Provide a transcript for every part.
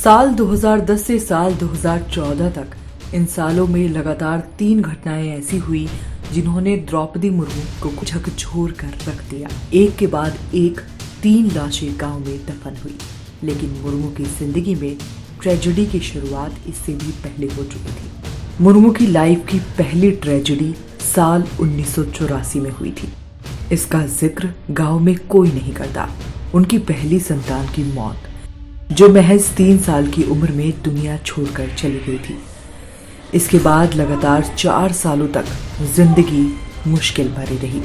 साल 2010 से साल 2014 तक इन सालों में लगातार 3 घटनाएं ऐसी हुई जिन्होंने द्रौपदी मुर्मू को झकझोर कर रख दिया। एक के बाद एक 3 लाशें गांव में दफन हुई। लेकिन मुर्मू की जिंदगी में ट्रेजेडी की शुरुआत इससे भी पहले हो चुकी थी। मुर्मू की लाइफ की पहली ट्रेजेडी साल 1984 में हुई थी। इसका जिक्र गांव में कोई नहीं करता। उनकी पहली संतान की मौत, जो महज 3 साल की उम्र में दुनिया छोड़कर चली गई थी। इसके बाद लगातार 4 सालों तक जिंदगी मुश्किल भरी रही।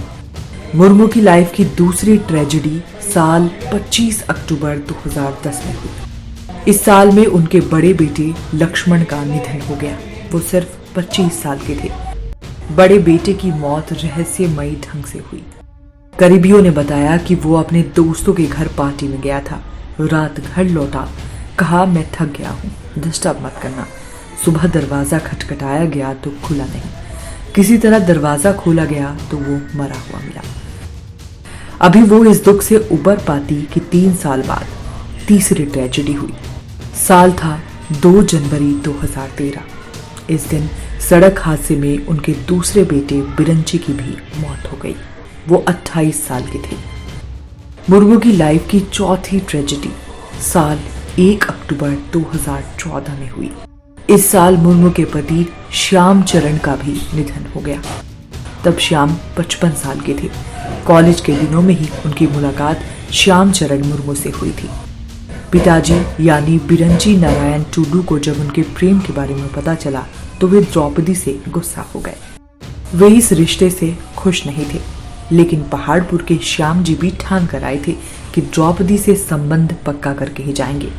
मुर्मू की लाइफ की दूसरी ट्रेजेडी साल 25 अक्टूबर 2010 में हुई। इस साल में उनके बड़े बेटे लक्ष्मण का निधन हो गया। वो सिर्फ 25 साल के थे। बड़े बेटे की मौत रहस्यमयी ढंग से हुई। करीबियों ने बताया कि वो अपने दोस्तों के घर पार्टी में गया था। रात घर लौटा, कहा मैं थक गया हूँ, डिस्टर्ब मत करना। सुबह दरवाजा खटखटाया गया तो खुला नहीं। किसी तरह दरवाजा खोला गया तो वो मरा हुआ मिला। अभी वो इस दुख से उबर पाती कि 3 साल बाद तीसरी ट्रेजेडी हुई। साल था 2 जनवरी 2013। इस दिन सड़क हादसे में उनके दूसरे बेटे बिरंची की भी मौत हो गई। वो 28 साल के थे। मुर्मू की लाइफ की चौथी ट्रेजेडी साल 1 अक्टूबर 2014 में हुई। इस साल मुर्मू के पति श्याम चरण का भी निधन हो गया। तब श्याम 55 साल के थे। कॉलेज के दिनों में ही उनकी मुलाकात श्याम चरण मुर्मू से हुई थी। पिताजी यानी बिरंची नारायण टुडू को जब उनके प्रेम के बारे में पता चला तो वे द्रौपदी से गुस्सा हो गए। वे इस रिश्ते से खुश नहीं थे। लेकिन पहाड़पुर के श्याम जी भी ठान कर आए थे कि द्रौपदी से संबंध पक्का करके ही जाएंगे।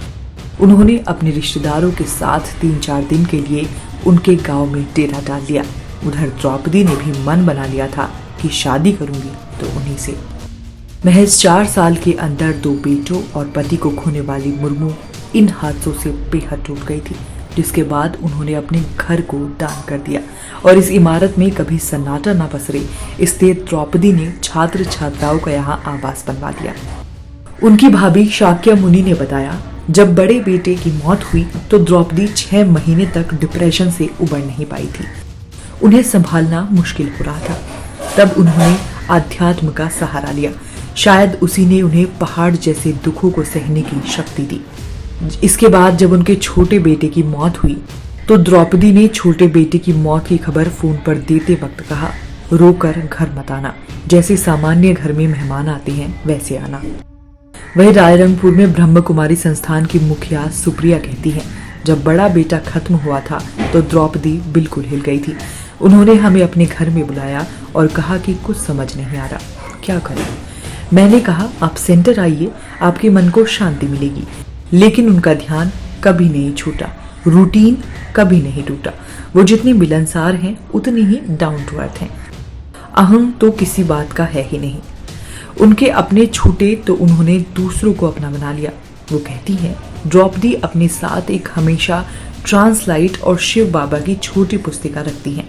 उन्होंने अपने रिश्तेदारों के साथ 3-4 दिन के लिए उनके गांव में डेरा डाल लिया। उधर द्रौपदी ने भी मन बना लिया था कि शादी करूंगी तो उन्हीं से। महज 4 साल के अंदर 2 बेटों और पति को खोने वाली मुर्मू इन हादसों से बेहद टूट गई थी, जिसके बाद उन्होंने अपने घर को दान कर दिया और इस इमारत में कभी सन्नाटा न पसरे इसलिए द्रौपदी ने छात्र छात्राओं का यहाँ आवास बनवा दिया। उनकी भाभी शाक्या मुनि ने बताया, जब बड़े बेटे की मौत हुई तो द्रौपदी 6 महीने तक डिप्रेशन से उबर नहीं पाई थी। उन्हें संभालना मुश्किल हो रहा था। तब उन्होंने आध्यात्म का सहारा लिया। शायद उसी ने उन्हें पहाड़ जैसे दुखों को सहने की शक्ति दी। इसके बाद जब उनके छोटे बेटे की मौत हुई तो द्रौपदी ने छोटे बेटे की मौत की खबर फोन पर देते वक्त कहा, रोकर घर मत आना, जैसे सामान्य घर में मेहमान आते हैं वैसे आना। वही रायरंगपुर में ब्रह्म कुमारी संस्थान की मुखिया सुप्रिया कहती हैं, जब बड़ा बेटा खत्म हुआ था तो द्रौपदी बिल्कुल हिल गई थी। उन्होंने हमें अपने घर में बुलाया और कहा कि कुछ समझ नहीं आ रहा, क्या करूं। मैंने कहा आप सेंटर आइए, आपके मन को शांति मिलेगी। लेकिन उनका ध्यान कभी नहीं छूटा, रूटीन कभी नहीं टूटा। वो जितने मिलनसार हैं उतने ही डाउन टू अर्थ हैं। अहम तो किसी बात का है ही नहीं। उनके अपने छूटे तो उन्होंने दूसरों को अपना बना लिया। वो कहती हैं, द्रौपदी अपने साथ एक हमेशा ट्रांसलाइट और शिव बाबा की छोटी पुस्तिका रखती हैं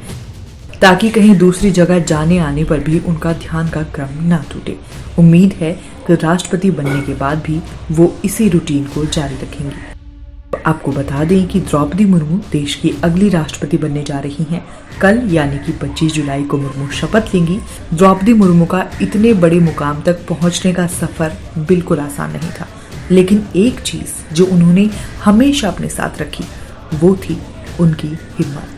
ताकि कहीं दूसरी जगह जाने आने पर भी उनका ध्यान का क्रम ना टूटे। उम्मीद है कि राष्ट्रपति बनने के बाद भी वो इसी रूटीन को जारी रखेंगी। आपको बता दें कि द्रौपदी मुर्मू देश की अगली राष्ट्रपति बनने जा रही हैं। कल यानी कि 25 जुलाई को मुर्मू शपथ लेंगी। द्रौपदी मुर्मू का इतने बड़े मुकाम तक पहुंचने का सफर बिल्कुल आसान नहीं था। लेकिन एक चीज जो उन्होंने हमेशा अपने साथ रखी वो थी उनकी हिम्मत।